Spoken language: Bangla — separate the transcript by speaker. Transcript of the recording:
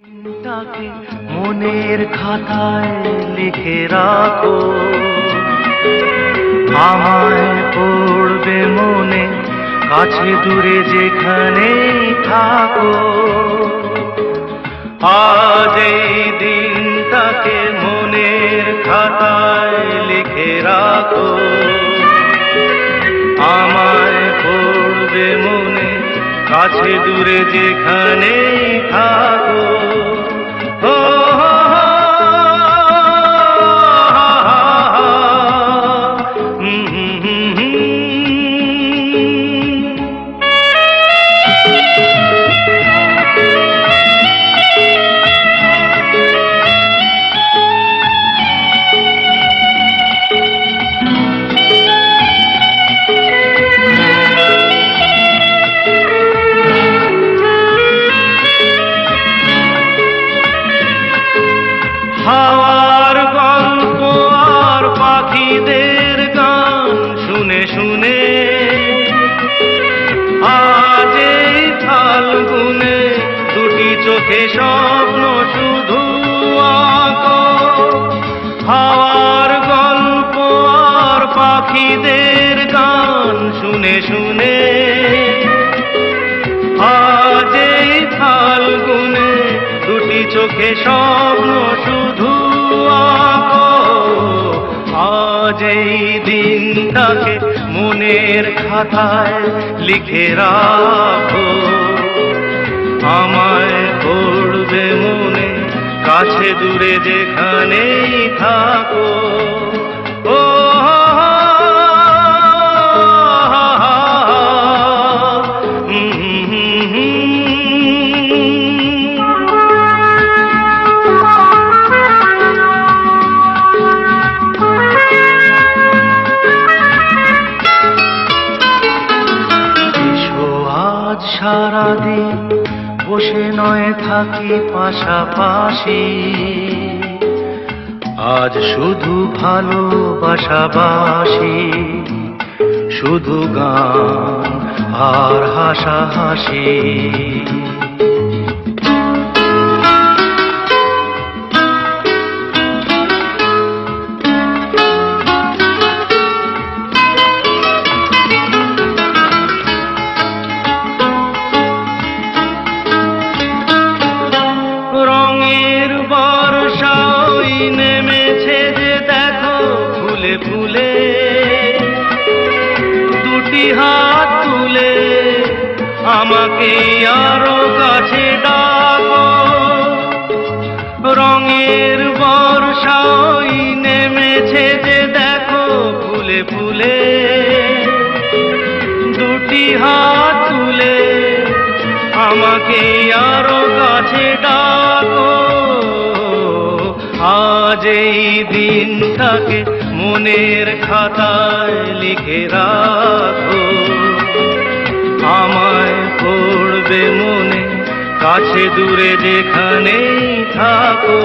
Speaker 1: তাকে মনের খাতায় লিখে রাখো, আমায় পড়বে মনে, কাছে দূরে যেখানেই থাকো। আজ এই দিনটাকে মনের খাতায় লিখে রাখো, আমায় পড়বে মনে, কাছে দূরে যেখানেই থাকো। হাওয়ার গল্প আর পাখিদের গান শুনে শুনে আজ এই ফাল্গুনে দুটি চোখে স্বপ্ন শুধু আঁকো। হাওয়ার গল্প আর পাখিদের গান শুনে শুনে আজ এই ফাল্গুনে দুটি চোখে স্বপ্ন শুধু আঁকো। আজ এই দিনটাকে মনের খাতায় লিখে রাখো, আমায় পড়বে মনে, কাছে দূরে যেখানেই থাকো। সারাদিন বসে নয় থাকি পাশাপাশি, আজ শুধু ভালোবাসাবাসি, শুধু গান আর হাসাহাসি। নেমেছে যে দেখো ফুলে ফুলে, দুটি হাত তুলে আমাকে আরো কাছে ডাকো। রঙের বর্ষা ওই নেমেছে যে দেখো ফুলে ফুলে, দুটি হাত তুলে আমাকে আরো কাছে ডাকো। আজ এই দিনটাকে মনের খাতায় লিখে রাখো, আমায় পড়বে মনে, কাছে দূরে যেখানেই থাকো।